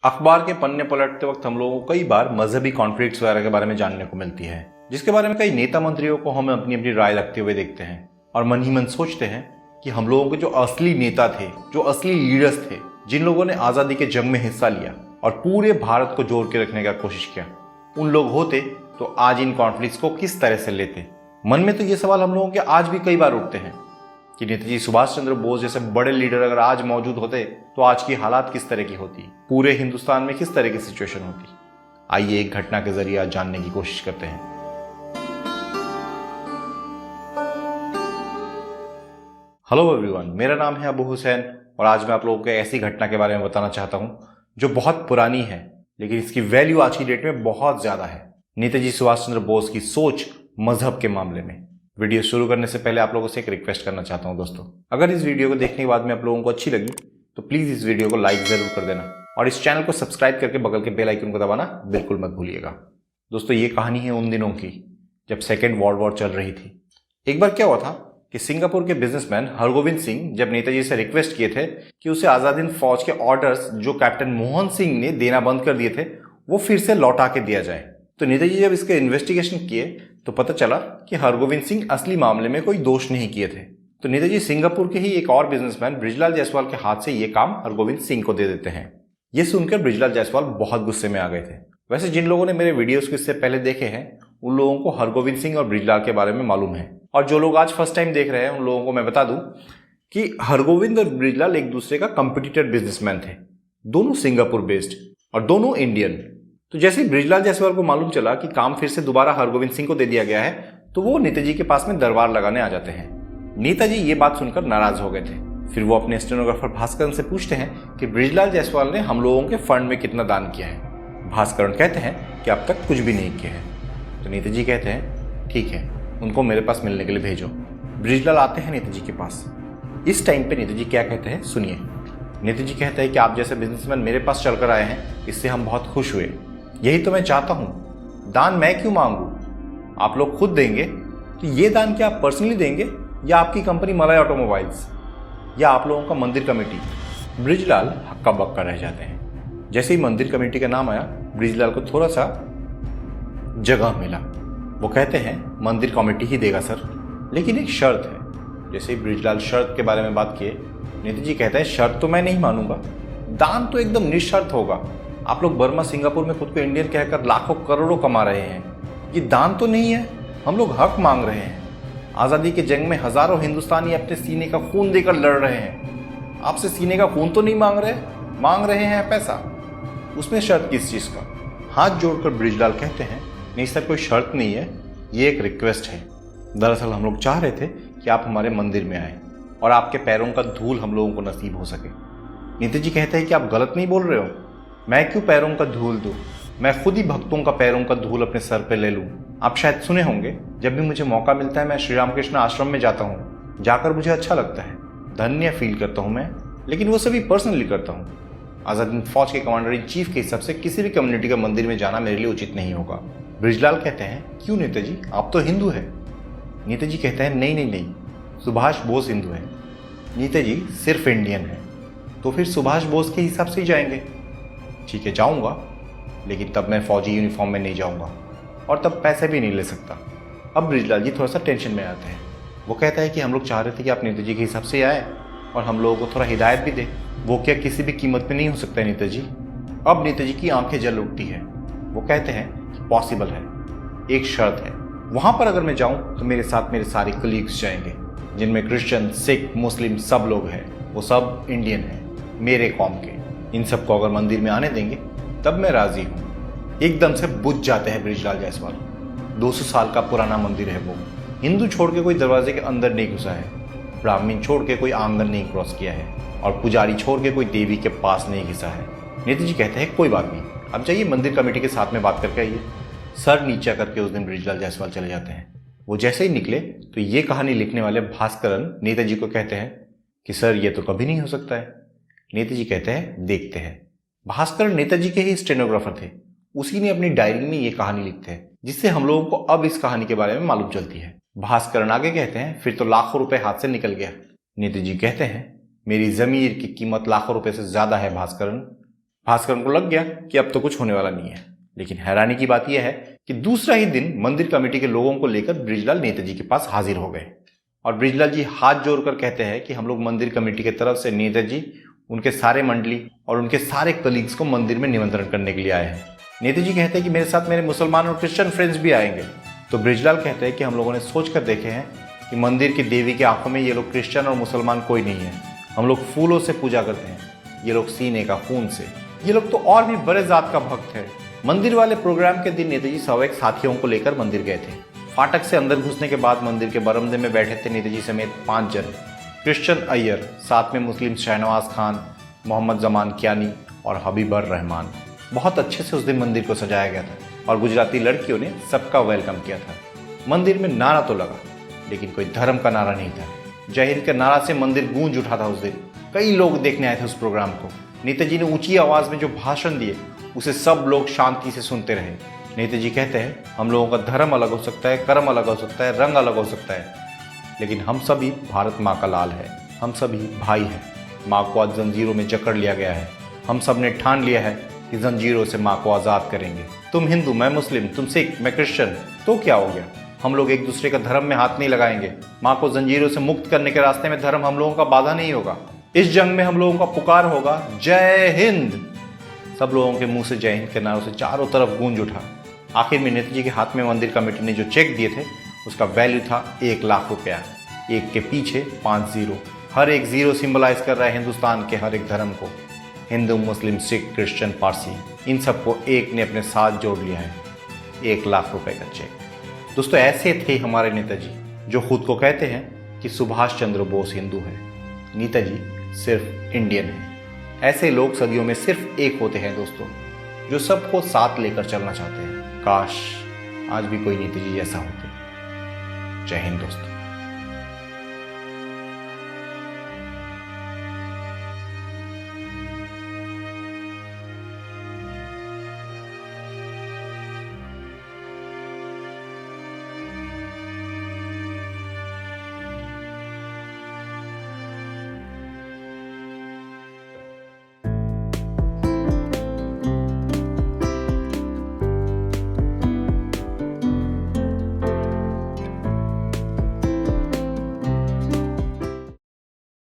अखबार के पन्ने पलटते वक्त हम लोगों को कई बार मजहबी कॉन्फ्लिक्ट्स वगैरह के बारे में जानने को मिलती है, जिसके बारे में कई नेता मंत्रियों को हम अपनी अपनी राय रखते हुए देखते हैं और मन ही मन सोचते हैं कि हम लोगों के जो असली नेता थे, जो असली लीडर्स थे, जिन लोगों ने आजादी के जंग में हिस्सा लिया और पूरे भारत को जोड़ के रखने का कोशिश किया, उन लोग होते तो आज इन कॉन्फ्लिक्ट्स को किस तरह से लेते। मन में तो ये सवाल हम लोगों के आज भी कई बार उठते हैं कि नेताजी सुभाष चंद्र बोस जैसे बड़े लीडर अगर आज मौजूद होते तो आज की हालात किस तरह की होती, पूरे हिंदुस्तान में किस तरह की सिचुएशन होती। आइए एक घटना के जरिए आज जानने की कोशिश करते हैं। हेलो एवरीवन, मेरा नाम है अबू हुसैन और आज मैं आप लोगों को ऐसी घटना के बारे में बताना चाहता हूं जो बहुत पुरानी है, लेकिन इसकी वैल्यू आज की डेट में बहुत ज्यादा है। नेताजी सुभाष चंद्र बोस की सोच मजहब के मामले में। वीडियो शुरू करने से पहले आप लोगों से एक रिक्वेस्ट करना चाहता हूं दोस्तों, अगर इस वीडियो को देखने के बाद में आप लोगों को अच्छी लगी तो प्लीज इस वीडियो को लाइक जरूर कर देना और इस चैनल को सब्सक्राइब करके बगल के बेल आइकन को दबाना बिल्कुल मत भूलिएगा। दोस्तों, ये कहानी है उन दिनों की जब सेकेंड वर्ल्ड वॉर चल रही थी। एक बार क्या हुआ था कि सिंगापुर के बिजनेसमैन हरगोविंद सिंह जब नेताजी से रिक्वेस्ट किए थे कि उसे आजाद हिंद फौज के ऑर्डर्स जो कैप्टन मोहन सिंह ने देना बंद कर दिए थे वो फिर से लौटा के दिया जाए, तो नेताजी जब इसके इन्वेस्टिगेशन किए तो पता चला कि हरगोविंद सिंह असली मामले में कोई दोष नहीं किए थे। तो नेताजी सिंगापुर के ही एक और बिजनेसमैन ब्रिजलाल जायसवाल के हाथ से ये काम हरगोविंद सिंह को दे देते हैं। ये सुनकर ब्रिजलाल जायसवाल बहुत गुस्से में आ गए थे। वैसे जिन लोगों ने मेरे वीडियोस को इससे पहले देखे हैं उन लोगों को हरगोविंद सिंह और ब्रिजलाल के बारे में मालूम है, और जो लोग आज फर्स्ट टाइम देख रहे हैं उन लोगों को मैं बता दूं कि हरगोविंद और ब्रिजलाल एक दूसरे का कंपिटिटर बिजनेसमैन थे। दोनों सिंगापुर बेस्ड और दोनों इंडियन। तो जैसे ही ब्रिजलाल जायसवाल को मालूम चला कि काम फिर से दोबारा हरगोविंद सिंह को दे दिया गया है तो वो नेताजी के पास में दरबार लगाने आ जाते हैं। नेताजी ये बात सुनकर नाराज हो गए थे। फिर वो अपने स्टेनोग्राफर भास्करन से पूछते हैं कि ब्रिजलाल जायसवाल ने हम लोगों के फंड में कितना दान किया है। भास्करन कहते हैं कि अब तक कुछ भी नहीं किया है। तो नेताजी कहते हैं ठीक है, उनको मेरे पास मिलने के लिए भेजो। ब्रिजलाल आते हैं नेताजी के पास। इस टाइम पे नेताजी क्या कहते हैं सुनिए। नेताजी कहते हैं कि आप जैसे बिजनेसमैन मेरे पास चलकर आए हैं, इससे हम बहुत खुश हुए। यही तो मैं चाहता हूं, दान मैं क्यों मांगू, आप लोग खुद देंगे। तो ये दान क्या आप पर्सनली देंगे या आपकी कंपनी मलाई ऑटोमोबाइल्स या आप लोगों का मंदिर कमेटी। ब्रिजलाल हक्का बक्का रह जाते हैं। जैसे ही मंदिर कमेटी का नाम आया ब्रिजलाल को थोड़ा सा जगह मिला। वो कहते हैं मंदिर कमेटी ही देगा सर, लेकिन एक शर्त है। जैसे ही ब्रिजलाल शर्त के बारे में बात किए, नेताजी कहते हैं शर्त तो मैं नहीं मानूंगा, दान तो एकदम निशर्त होगा। आप लोग बर्मा सिंगापुर में खुद को इंडियन कहकर लाखों करोड़ों कमा रहे हैं, ये दान तो नहीं है, हम लोग हक मांग रहे हैं। आजादी के जंग में हजारों हिंदुस्तानी अपने सीने का खून देकर लड़ रहे हैं, आपसे सीने का खून तो नहीं मांग रहे हैं पैसा। उसमें शर्त किस चीज का। हाथ जोड़कर ब्रिजलाल कहते हैं नहीं सर, कोई शर्त नहीं है, ये एक रिक्वेस्ट है। दरअसल हम लोग चाह रहे थे कि आप हमारे मंदिर में आए और आपके पैरों का धूल हम लोगों को नसीब हो सके। नेताजी कहते हैं कि आप गलत नहीं बोल रहे हो, मैं क्यों पैरों का धूल दूं, मैं खुद ही भक्तों का पैरों का धूल अपने सर पे ले लूं। आप शायद सुने होंगे, जब भी मुझे मौका मिलता है मैं श्री रामकृष्ण आश्रम में जाता हूँ, जाकर मुझे अच्छा लगता है, धन्य फील करता हूँ मैं, लेकिन वो सभी पर्सनली करता हूँ। आजाद हिंद फौज के कमांडर इन चीफ के हिसाब से किसी भी कम्युनिटी का मंदिर में जाना मेरे लिए उचित नहीं होगा। ब्रिजलाल कहते हैं क्यों नेताजी, आप तो हिंदू है। नेताजी कहते हैं नहीं, सुभाष बोस हिंदू है। नेताजी सिर्फ इंडियन है, तो फिर सुभाष बोस के हिसाब से ही जाएंगे। ठीक है जाऊंगा, लेकिन तब मैं फौजी यूनिफॉर्म में नहीं जाऊंगा और तब पैसे भी नहीं ले सकता। अब ब्रिजलाल जी थोड़ा सा टेंशन में आते हैं। वो कहता है कि हम लोग चाह रहे थे कि आप नेताजी के हिसाब से आए और हम लोगों को थोड़ा हिदायत भी दे। वो क्या किसी भी कीमत में नहीं हो सकता है नेताजी। अब नेताजी की आंखें जल उठती है। वो कहते हैं कि पॉसिबल है, एक शर्त है, वहां पर अगर मैं जाऊं तो मेरे साथ मेरे सारे कलीग्स जाएंगे, जिनमें क्रिश्चियन, सिख, मुस्लिम सब लोग हैं, वो सब इंडियन हैं मेरे कौम के। इन सबको अगर मंदिर में आने देंगे तब मैं राजी हूं। एकदम से बुझ जाते हैं ब्रिजलाल जायसवाल। 200 साल का पुराना मंदिर है वो, हिंदू छोड़ के कोई दरवाजे के अंदर नहीं घुसा है, ब्राह्मण छोड़ के कोई आंगन नहीं क्रॉस किया है और पुजारी छोड़ के कोई देवी के पास नहीं घिसा है। नेताजी कहते हैं कोई बात नहीं, अब जाइए मंदिर कमेटी के साथ में बात करके आइए। सर नीचा करके उस दिन ब्रिजलाल जायसवाल चले जाते हैं। वो जैसे ही निकले तो ये कहानी लिखने वाले भास्करन नेताजी को कहते हैं कि सर ये तो कभी नहीं हो सकता है। नेताजी कहते हैं देखते हैं। भास्करन नेताजी के ही स्टेनोग्राफर थे, उसी ने अपनी डायरी में ये कहानी लिखते हैं, जिससे हम लोगों को अब इस कहानी के बारे में मालूम चलती है। भास्करन आगे कहते हैं फिर तो लाखों रुपए हाथ से निकल गया। नेताजी कहते हैं मेरी जमीर की कीमत लाखों रुपए से ज्यादा है भास्करन, भास्कर को लग गया कि अब तो कुछ होने वाला नहीं है। लेकिन हैरानी की बात यह है कि दूसरा ही दिन मंदिर कमेटी के लोगों को लेकर बृजलाल नेताजी के पास हाजिर हो गए और बृजलाल जी हाथ जोड़कर कहते हैं कि हम लोग मंदिर कमेटी की तरफ से नेताजी, उनके सारे मंडली और उनके सारे कलीग्स को मंदिर में निमंत्रण करने के लिए आए हैं। नेताजी कहते हैं कि मेरे साथ मेरे मुसलमान और क्रिश्चियन फ्रेंड्स भी आएंगे। तो बृजलाल कहते हैं कि हम लोगों ने सोच कर देखे हैं कि मंदिर की देवी की आंखों में ये लोग क्रिश्चियन और मुसलमान कोई नहीं है। हम लोग फूलों से पूजा करते हैं, ये लोग सीने का खून से। ये लोग तो और भी बड़े जात का भक्त है। मंदिर वाले प्रोग्राम के दिन नेताजी 100 साथियों को लेकर मंदिर गए थे। फाटक से अंदर घुसने के बाद मंदिर के बरामदे में बैठे थे नेताजी समेत 5 जन, क्रिश्चियन अय्यर, साथ में मुस्लिम शहनवाज खान, मोहम्मद जमान कियानी और हबीबर रहमान। बहुत अच्छे से उस दिन मंदिर को सजाया गया था और गुजराती लड़कियों ने सबका वेलकम किया था। मंदिर में नारा तो लगा, लेकिन कोई धर्म का नारा नहीं था। जय हिंद के नारा से मंदिर गूंज उठा था। उस दिन कई लोग देखने आए थे उस प्रोग्राम को। नेताजी ने ऊंची आवाज में जो भाषण दिए उसे सब लोग शांति से सुनते रहे। नेताजी कहते हैं, हम लोगों का धर्म अलग हो सकता है, कर्म अलग हो सकता है, रंग अलग हो सकता है, लेकिन हम सभी भारत माँ का लाल है। हम सभी भाई हैं। माँ को आज जंजीरों में जकड़ लिया गया है। हम सब ने ठान लिया है कि जंजीरों से माँ को आज़ाद करेंगे। तुम हिंदू, मैं मुस्लिम, तुम सिख, मैं क्रिश्चियन, तो क्या हो गया? हम लोग एक दूसरे का धर्म में हाथ नहीं लगाएंगे। माँ को जंजीरों से मुक्त करने के रास्ते में धर्म हम लोगों का बाधा नहीं होगा। इस जंग में हम लोगों का पुकार होगा जय हिंद। सब लोगों के मुंह से जय हिंद के नारों से चारों तरफ गूंज उठा। आखिर में नेताजी के हाथ में मंदिर कमेटी ने जो चेक दिए थे उसका वैल्यू था 1 लाख रुपया। एक के पीछे 5 जीरो, हर एक जीरो सिंबलाइज कर रहा है हिंदुस्तान के हर एक धर्म को। हिंदू, मुस्लिम, सिख, क्रिश्चियन, पारसी, इन सबको एक ने अपने साथ जोड़ लिया है। 1 लाख रुपए का चेक। दोस्तों, ऐसे थे हमारे नेताजी जो खुद को कहते हैं कि सुभाष चंद्र बोस हिंदू है, नेताजी सिर्फ इंडियन है। ऐसे लोग सदियों में सिर्फ एक होते हैं दोस्तों, जो सबको साथ लेकर चलना चाहते हैं। काश आज भी कोई नेताजी जैसा होते। जय हिंद दोस्तों।